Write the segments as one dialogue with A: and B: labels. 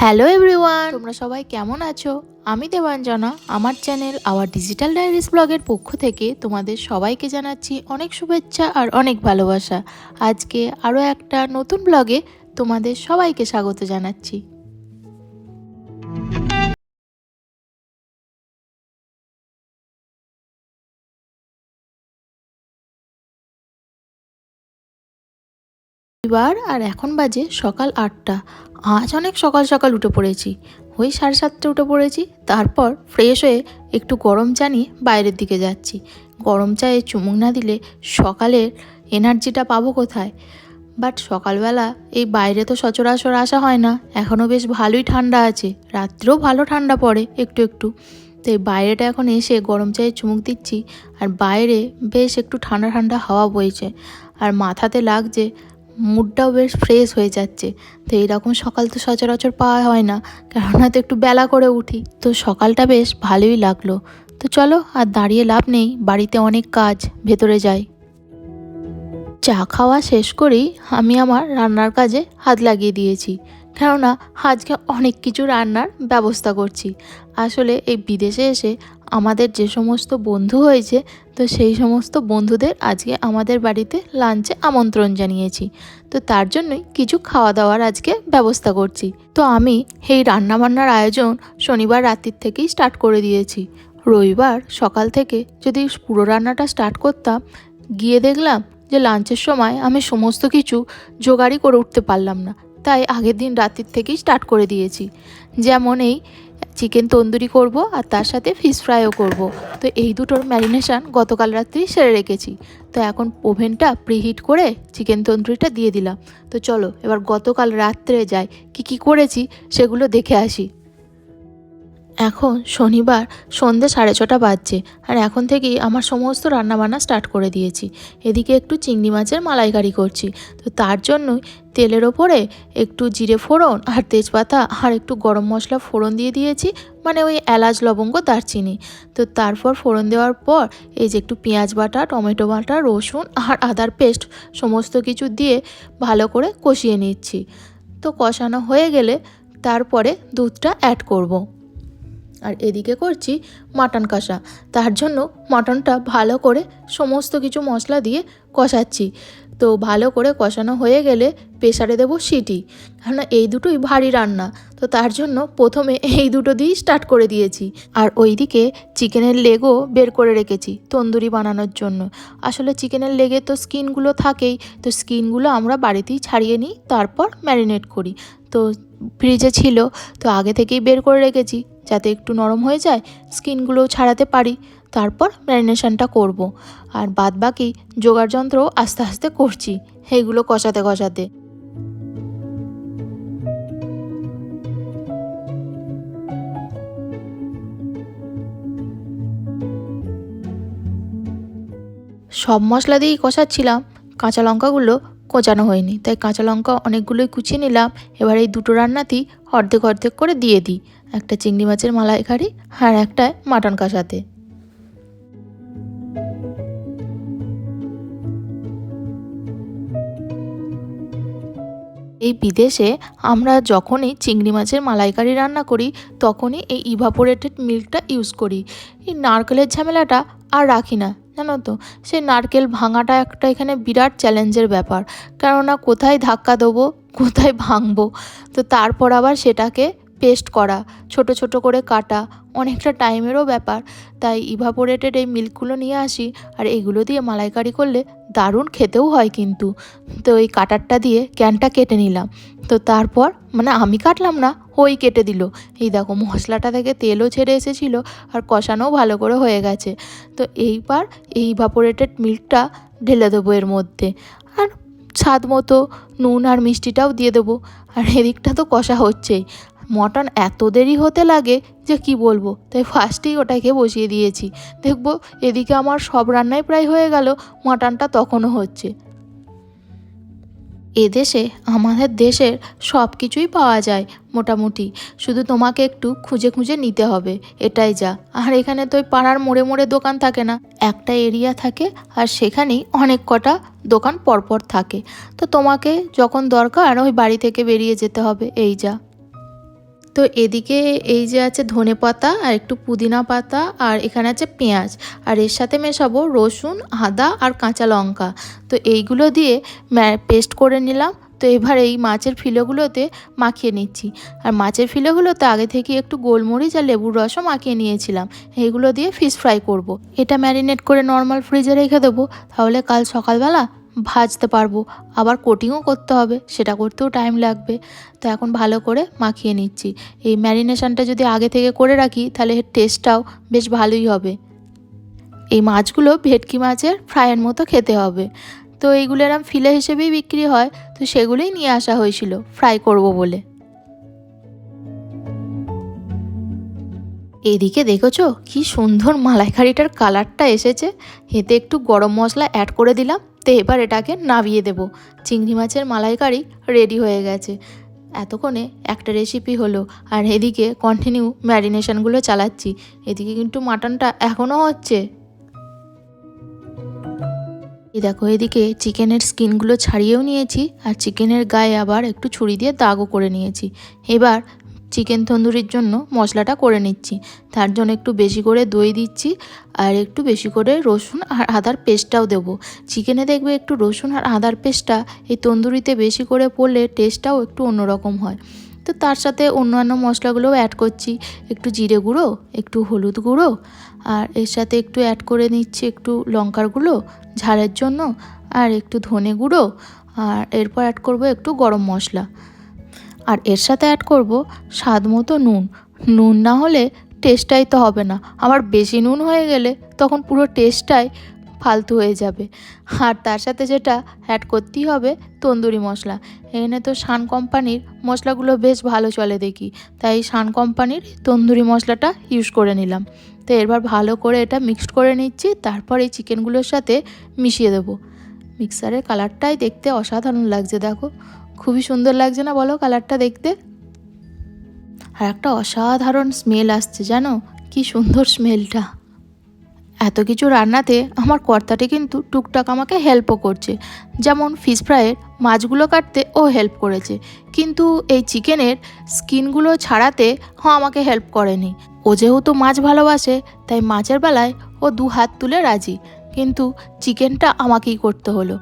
A: Hello everyone, তোমরা সবাই কেমন আছো? আমি দেবাঞ্জনা। আমার চ্যানেল আওয়ার ডিজিটাল ডায়েরিজ ব্লগের পক্ষ থেকে তোমাদের সবাইকে জানাচ্ছি অনেক শুভেচ্ছা আর অনেক ভালোবাসা। আজকে আরও একটা নতুন ব্লগে তোমাদের সবাইকে স্বাগত জানাচ্ছি। এবার আর এখন বাজে সকাল 8টা। আজ অনেক সকাল সকাল উঠে পড়েছি, ওই 7:30 উঠে পড়েছি। তারপর ফ্রেশ হয়ে একটু গরম চা নিয়ে বাইরের দিকে যাচ্ছি। গরম চায়ে চুমুক না দিলে সকালের এনার্জিটা পাবো কোথায়? বাট সকালবেলা এই বাইরে তো সচরাচর আসা হয় না। এখনও বেশ ভালোই ঠান্ডা আছে, রাত্রেও ভালো ঠান্ডা পড়ে একটু একটু। তো এই বাইরেটা এখন এসে গরম চায়ে চুমুক দিচ্ছি, আর বাইরে বেশ একটু ঠান্ডা ঠান্ডা হাওয়া বইছে, আর মাথাতে লাগছে, মুডটাও বেশ ফ্রেশ হয়ে যাচ্ছে। তো এইরকম সকাল তো সচরাচর পাওয়া হয় না, কেননা তো একটু বেলা করে উঠি। তো সকালটা বেশ ভালোই লাগলো। তো চলো আর দাঁড়িয়ে লাভ নেই, বাড়িতে অনেক কাজ, ভেতরে যাই। চা খাওয়া শেষ করেই আমি আমার রান্নার কাজে হাত লাগিয়ে দিয়েছি, কেননা আজকে অনেক কিছু রান্নার ব্যবস্থা করছি। আসলে এই বিদেশে এসে আমাদের যে সমস্ত বন্ধু হয়েছে, তো সেই সমস্ত বন্ধুদের আজকে আমাদের বাড়িতে লাঞ্চে আমন্ত্রণ জানিয়েছি। তো তার জন্যই কিছু খাওয়া দাওয়ার আজকে ব্যবস্থা করছি। তো আমি এই রান্নাবান্নার আয়োজন শনিবার রাত্রির থেকেই স্টার্ট করে দিয়েছি। রবিবার সকাল থেকে যদি পুরো রান্নাটা স্টার্ট করতাম, গিয়ে দেখলাম যে লাঞ্চের সময় আমি সমস্ত কিছু জোগাড়ই করে উঠতে পারলাম না। তাই আগের দিন রাত্রির থেকেই স্টার্ট করে দিয়েছি। যেমন এই চিকেন তন্দুরি করব, আর তার সাথে ফিশ ফ্রাইও করব। তো এই দুটোর ম্যারিনেশন গতকাল রাত্রি সেরে রেখেছি। তো এখন ওভেনটা প্রিহিট করে চিকেন তন্দুরিটা দিয়ে দিলাম। তো চলো এবার গতকাল রাত্রে যাই, কি করেছি সেগুলো দেখে আসি। এখন শনিবার সন্ধ্যে 6:30 বাজছে, আর এখন থেকেই আমার সমস্ত রান্নাবান্না স্টার্ট করে দিয়েছি। এদিকে একটু চিংড়ি মাছের মালাইকারি করছি। তো তার জন্যই তেলের ওপরে একটু জিরে ফোড়ন আর তেজপাতা আর একটু গরম মশলা ফোড়ন দিয়ে দিয়েছি, মানে ওই এলাচ লবঙ্গ দারচিনি। তো তারপর ফোড়ন দেওয়ার পর এই যে একটু পেঁয়াজ বাটা, টমেটো বাটা, রসুন আর আদার পেস্ট সমস্ত কিছু দিয়ে ভালো করে কষিয়ে নিচ্ছি। তো কষানো হয়ে গেলে তারপরে দুধটা অ্যাড করব। আর এদিকে করছি মাটন কষা। তার জন্য মাটনটা ভালো করে সমস্ত কিছু মশলা দিয়ে কষাচ্ছি। তো ভালো করে কষানো হয়ে গেলে প্রেসারে দেবো সিটি, কেননা এই দুটোই ভারী রান্না। তো তার জন্য প্রথমে এই দুটো দিয়েই স্টার্ট করে দিয়েছি। আর ওইদিকে চিকেনের লেগও বের করে রেখেছি তন্দুরি বানানোর জন্য। আসলে চিকেনের লেগে তো স্কিনগুলো থাকেই, তো স্কিনগুলো আমরা বাড়িতেই ছাড়িয়ে নিই, তারপর ম্যারিনেট করি। তো ফ্রিজে ছিল, তো আগে থেকেই বের করে রেখেছি যাতে একটু নরম হয়ে যায়, স্কিনগুলোও ছাড়াতে পারি। তারপর ম্যারিনেশনটা করব। আর বাদ বাকি জোগাড় যন্ত্র আস্তে আস্তে করছি, এইগুলো কষাতে কষাতে। সব মশলা দিয়েই কষাচ্ছিলাম, কাঁচা লঙ্কাগুলো কোচানো হয়নি, তাই কাঁচা লঙ্কা অনেকগুলোই কুচিয়ে নিলাম। এবার এই দুটো রান্নাতেই অর্ধেক অর্ধেক করে দিয়ে দিই, একটা চিংড়ি মাছের মালাইকারি আর একটা মাটন কষাতে। এই বিদেশে আমরা যখনই চিংড়ি মাছের মালাইকারি রান্না করি, তখনই এই ইভাপোরেটেড মিল্কটা ইউজ করি। এই নারকেলের ঝামেলাটা আর রাখি না, জানো তো। সেই নারকেল ভাঙাটা একটা এখানে বিরাট চ্যালেঞ্জের ব্যাপার, কেননা কোথায় ধাক্কা দেবো, কোথায় ভাঙবো। তো তারপর আবার সেটাকে পেস্ট করা, ছোট ছোট করে কাটা, অনেকটা টাইমেরও ব্যাপার। তাই ইভাপোরেটেড এই মিল্কগুলো নিয়ে আসি, আর এগুলো দিয়ে মালাইকারি করলে দারুণ খেতেও হয় কিন্তু। তো এই কাটারটা দিয়ে ক্যানটা কেটে নিলাম। তো তারপর মানে আমি কাটলাম না, ওই কেটে দিল। এই দেখো মশলাটা থেকে তেলও ছেড়ে এসেছিলো, আর কষানোও ভালো করে হয়ে গেছে। তো এইবার এই ইভাপোরেটেড মিল্কটা ঢেলে দেবো এর মধ্যে, আর স্বাদ মতো নুন আর মিষ্টিটাও দিয়ে দেবো। আর এদিকটা তো কষা হচ্ছেই। মটন এত দেরি হতে লাগে যে কি বলবো, তাই ফার্স্টেই ওটাকে বসিয়ে দিয়েছি। দেখবো এদিকে আমার সব রান্নাই প্রায় হয়ে গেল, মাটনটা তখনও হচ্ছে। এদেশে আমাদের দেশের সব কিছুই পাওয়া যায় মোটামুটি, শুধু তোমাকে একটু খুঁজে খুঁজে নিতে হবে, এটাই যা। আর এখানে তো ওই পাড়ার মোড়ে মোড়ে দোকান থাকে না, একটা এরিয়া থাকে, আর সেখানেই অনেক কটা দোকান পরপর থাকে। তো তোমাকে যখন দরকার ওই বাড়ি থেকে বেরিয়ে যেতে হবে, এই যা। তো এদিকে এই যে আছে ধনেপাতা আর একটু পুদিনা পাতা, আর এখানে আছে পেঁয়াজ, আর এর সাথে মেশাবো রসুন, আদা আর কাঁচা লঙ্কা। তো এইগুলো দিয়ে পেস্ট করে নিলাম। তো এবার এই মাছের ফিলেগুলোতে মাখিয়ে নিচ্ছি। আর মাছের ফিলেগুলোতে আগে থেকে একটু গোলমরিচ আর লেবুর রসও মাখিয়ে নিয়েছিলাম। এইগুলো দিয়ে ফিশ ফ্রাই করব। এটা ম্যারিনেট করে নর্মাল ফ্রিজে রেখে দেবো, তাহলে কাল সকালবেলা ভাজতে পারবো। আবার কোটিংও করতে হবে, সেটা করতেও টাইম লাগবে। তো এখন ভালো করে মাখিয়ে নিচ্ছি। এই ম্যারিনেশনটা যদি আগে থেকে করে রাখি তাহলে এর টেস্টটাও বেশ ভালোই হবে। এই মাছগুলো ভেটকি মাছের ফ্রাইয়ের মতো খেতে হবে। তো এইগুলো এরম ফিলে হিসেবেই বিক্রি হয়, তো সেগুলোই নিয়ে আসা হয়েছিল ফ্রাই করব বলে। এদিকে দেখেছো কি সুন্দর মালাইকারিটার কালারটা এসেছে। এতে একটু গরম মশলা অ্যাড করে দিলাম। তো এবার এটাকে নামিয়ে দেব। চিংড়ি মাছের মালাইকারি রেডি হয়ে গেছে। এতক্ষণে একটা রেসিপি হলো, আর এদিকে কন্টিনিউ ম্যারিনেশনগুলো চালাচ্ছি। এদিকে কিন্তু মাটনটা এখনও হচ্ছে। এই দেখো, এদিকে চিকেনের স্কিনগুলো ছাড়িয়েও নিয়েছি, আর চিকেনের গায়ে আবার একটু ছুরি দিয়ে দাগও করে নিয়েছি। এবার চিকেন তন্দুরির জন্য মশলাটা করে নিচ্ছি। তার জন্য একটু বেশি করে দই দিচ্ছি, আর একটু বেশি করে রসুন আর আদার পেস্টটাও দেবো। চিকেনে দেখবে একটু রসুন আর আদার পেস্টটা এই তন্দুরিতে বেশি করে পড়লে টেস্টটাও একটু অন্যরকম হয়। তো তার সাথে অন্যান্য মশলাগুলোও অ্যাড করছি। একটু জিরে গুঁড়ো, একটু হলুদ গুঁড়ো, আর এর সাথে একটু অ্যাড করে নিচ্ছি একটু লঙ্কার গুঁড়ো ঝালের জন্য, আর একটু ধনে গুঁড়ো, আর এরপর অ্যাড করব একটু গরম মশলা, আর এর সাথে অ্যাড করব স্বাদ মতো নুন। নুন না হলে টেস্টটাই তো হবে না, আবার বেশি নুন হয়ে গেলে তখন পুরো টেস্টটাই ফালতু হয়ে যাবে। আর তার সাথে যেটা অ্যাড করতেই হবে তন্দুরি মশলা। এখানে তো শান কোম্পানির মশলাগুলো বেশ ভালো চলে দেখি, তাই শান কোম্পানির তন্দুরি মশলাটা ইউজ করে নিলাম। তো এবার ভালো করে এটা মিক্সড করে নিচ্ছি, তারপর এই চিকেনগুলোর সাথে মিশিয়ে দেবো। মিক্সারের কালারটাই দেখতে অসাধারণ লাগছে, দেখো খুবই সুন্দর লাগছে না বলো কালারটা দেখতে? আর একটা অসাধারণ স্মেল আসছে, জানো কি সুন্দর স্মেলটা। এত কিছু রান্নাতে আমার কর্তাটি কিন্তু টুকটাক আমাকে হেল্পও করছে। যেমন ফিশ ফ্রাইয়ের মাছগুলো কাটতে ও হেল্প করেছে, কিন্তু এই চিকেনের স্কিনগুলো ছাড়াতে আমাকে হেল্প করেনি। ও যেহেতু মাছ ভালোবাসে, তাই মাছের বেলায় ও 2 হাত তুলে রাজি, কিন্তু চিকেনটা আমাকেই করতে হলো।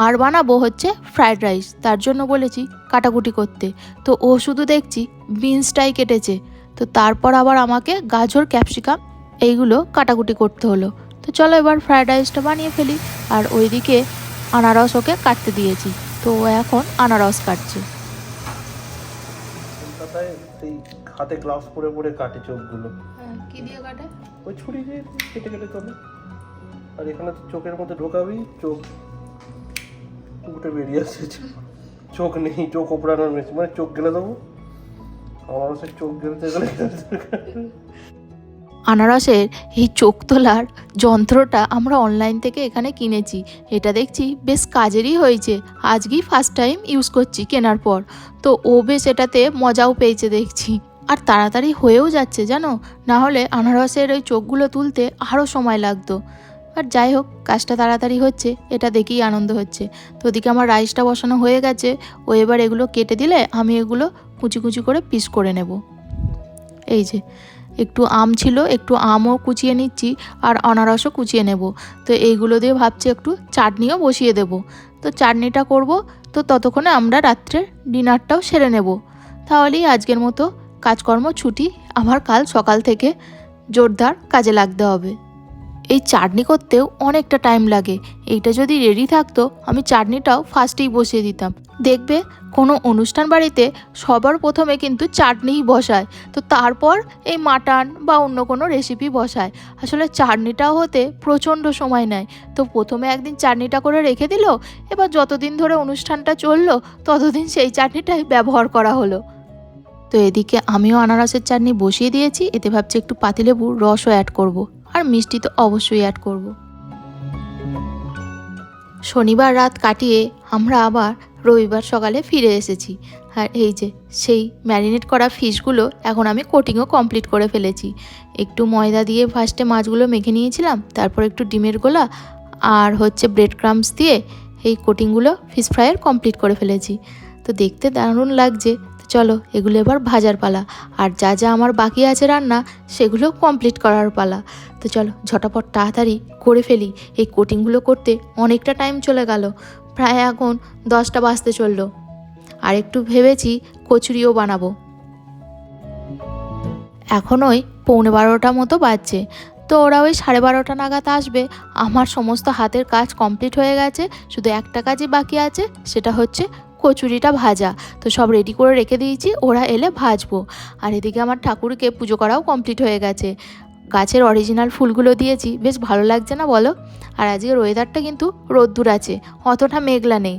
A: আর বানাবো হচ্ছে ফ্রায়েড রাইস, তার জন্য বলেছি কাটাকুটি করতে। তো ও শুধু দেখছি বিনসটাই কেটেছে। তো তারপর আবার আমাকে গাজর, ক্যাপসিকাম এইগুলো কাটাকুটি করতে হলো। তো চলো এবার ফ্রায়েড রাইসটা বানিয়ে ফেলি। আর ওইদিকে আনারস ওকে কাটতে দিয়েছি, তো ও এখন আনারস কাটছে।
B: কলকাতায় সেই হাতে গ্লাভস পরে পরে কাটে চোখগুলো।
A: হ্যাঁ, কি দিয়ে কাটে?
B: ওই ছুরি দিয়ে কেটে কেটে তোলে। আর এখানে তো চোখের মধ্যে ঢোকাবি, চোখ উঠে বেরিয়ে আসছে। চোখ নেই, চোখ ওপড়ানোর মেশিন, মানে চোখ গেলে দেবো। আমার সে চোখ গেলতে গেলে
A: আনারসের এই চোখ তোলার যন্ত্রটা আমরা অনলাইন থেকে এখানে কিনেছি। এটা দেখছি বেশ কাজেরই হয়েছে, আজকেই ফার্স্ট টাইম ইউজ করছি কেনার পর। তো ও বেশ এটাতে মজাও পেয়েছে দেখছি, আর তাড়াতাড়ি হয়েও যাচ্ছে জানো। না হলে আনারসের ওই চোখগুলো তুলতে আরও সময় লাগতো। আর যাই হোক, কাজটা তাড়াতাড়ি হচ্ছে, এটা দেখেই আনন্দ হচ্ছে। তো ওদিকে আমার রাইসটা বসানো হয়ে গেছে। ও এবার এগুলো কেটে দিলে আমি এগুলো কুচি কুচি করে পিস করে নেব। এই যে একটু আম ছিল, একটু আমও কুচিয়ে নিচ্ছি, আর আনারসও কুচিয়ে নেব। তো এইগুলো দিয়ে ভাবছি একটু চাটনিও বসিয়ে দেব। তো চাটনিটা করব, তো ততক্ষণে আমরা রাত্রের ডিনারটাও সেরে নেব। তাহলেই আজকের মতো কাজকর্ম ছুটি, আমার কাল সকাল থেকে জোরদার কাজে লাগতে হবে। এই চাটনি করতেও অনেকটা টাইম লাগে। এইটা যদি রেডি থাকতো আমি চাটনিটাও ফার্স্টেই বসিয়ে দিতাম। দেখবে কোনো অনুষ্ঠান বাড়িতে সবার প্রথমে কিন্তু চাটনিই বসায়, তো তারপর এই মাটন বা অন্য কোনো রেসিপি বসায়। আসলে চাটনিটাও হতে প্রচণ্ড সময় নেয়। তো প্রথমে একদিন চাটনিটা করে রেখে দিল, এবার যতদিন ধরে অনুষ্ঠানটা চললো ততদিন সেই চাটনিটাই ব্যবহার করা হলো। তো এদিকে আমিও আনারসের চাটনি বসিয়ে দিয়েছি, এতে ভাবছি একটু পাতিলেবুর রসও অ্যাড করব, আর মিষ্টি তো অবশ্যই অ্যাড করব। শনিবার রাত কাটিয়ে আমরা আবার রবিবার সকালে ফিরে এসেছি। আর এই যে সেই ম্যারিনেট করা ফিশগুলো এখন আমি কোটিংও কমপ্লিট করে ফেলেছি। একটু ময়দা দিয়ে ফার্স্টে মাছগুলো মেখে নিয়েছিলাম, তারপর একটু ডিমের গোলা আর হচ্ছে ব্রেড ক্রাম্বস দিয়ে এই কোটিংগুলো ফিশ ফ্রাইয়ের কমপ্লিট করে ফেলেছি। তো দেখতে দারুণ লাগছে। তো চলো এগুলো এবার ভাজার পালা, আর যা যা আমার বাকি আছে রান্না সেগুলো কমপ্লিট করার পালা। তো চলো ঝটাপট তাড়াতাড়ি করে ফেলি। এই কোটিংগুলো করতে অনেকটা টাইম চলে গেল, প্রায় এখন 10টা বাজতে চললো। আর একটু ভেবেছি কচুরিও বানাবো। এখন ওই 11:15 মতো বাজছে, তো ওরা ওই 12:30 নাগাদ আসবে। আমার সমস্ত হাতের কাজ কমপ্লিট হয়ে গেছে, শুধু একটা কাজই বাকি আছে, সেটা হচ্ছে কচুরিটা ভাজা। তো সব রেডি করে রেখে দিয়েছি, ওরা এলে ভাজবো। আর এদিকে আমার ঠাকুরকে পুজো করাও কমপ্লিট হয়ে গেছে। গাছের অরিজিনাল ফুলগুলো দিয়েছি, বেশ ভালো লাগছে না বলো? আর আজকের ওয়েদারটা কিন্তু রোদ্দুর আছে, অতটা মেঘলা নেই,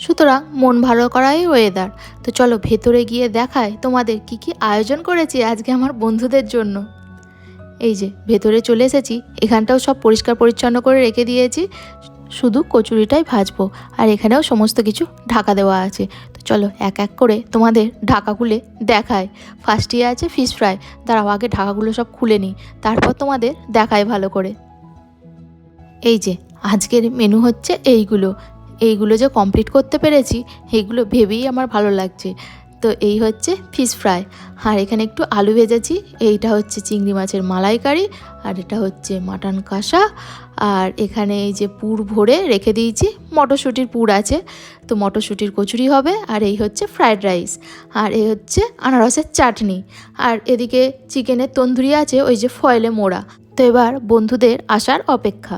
A: সুতরাং মন ভালো করাই ওয়েদার। তো চলো ভেতরে গিয়ে দেখায় তোমাদের কি কি আয়োজন করেছি আজকে আমার বন্ধুদের জন্য। এই যে ভেতরে চলে এসেছি, এখানটাও সব পরিষ্কার পরিচ্ছন্ন করে রেখে দিয়েছি, শুধু কচুরিটাই ভাজবো। আর এখানেও সমস্ত কিছু ঢাকা দেওয়া আছে। তো চলো এক এক করে তোমাদের ঢাকা খুলে দেখায়। ফার্স্টে আছে ফিশ ফ্রাই, দাঁড়াও আগে ঢাকাগুলো সব খুলে নিই, তারপর তোমাদের দেখায় ভালো করে। এই যে আজকের মেনু হচ্ছে এইগুলো যে কমপ্লিট করতে পেরেছি, এইগুলো ভেবেই আমার ভালো লাগছে। তো এই হচ্ছে ফিশ ফ্রাই, আর এখানে একটু আলু ভেজেছি, এইটা হচ্ছে চিংড়ি মাছের মালাইকারি, আর এটা হচ্ছে মাটন কষা, আর এখানে এই যে পুর ভরে রেখে দিয়েছি, মটরশুঁটির পুর আছে, তো মটরশুঁটির কচুরি হবে। আর এই হচ্ছে ফ্রায়েড রাইস, আর এই হচ্ছে আনারসের চাটনি, আর এদিকে চিকেনের তন্দুরি আছে ওই যে ফয়েলে মোড়া। তো এবার বন্ধুদের আসার অপেক্ষা।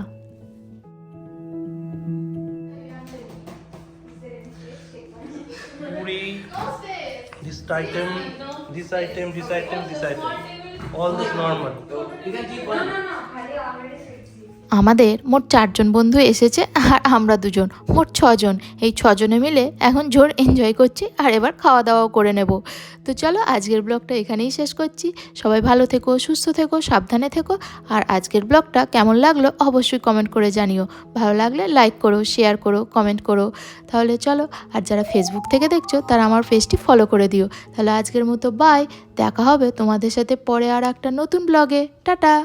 B: This item, all this normal.
A: আমাদের মোট 4 জন বন্ধু এসেছে, আর আমরা 2 জন, মোট 6 জন। এই 6 জনে মিলে এখন জোর এনজয় করছি, আর এবার খাওয়া দাওয়াও করে নেব। তো চলো আজকের ব্লগটা এখানেই শেষ করছি। সবাই ভালো থেকো, সুস্থ থেকো, সাবধানে থেকো। আর আজকের ব্লগটা কেমন লাগলো অবশ্যই কমেন্ট করে জানিও। ভালো লাগলে লাইক করো, শেয়ার করো, কমেন্ট করো। তাহলে চলো, আর যারা ফেসবুক থেকে দেখছো তারা আমার পেজটি ফলো করে দিও। তাহলে আজকের মতো বাই, দেখা হবে তোমাদের সাথে পরে আর একটা নতুন ব্লগে। টাটা।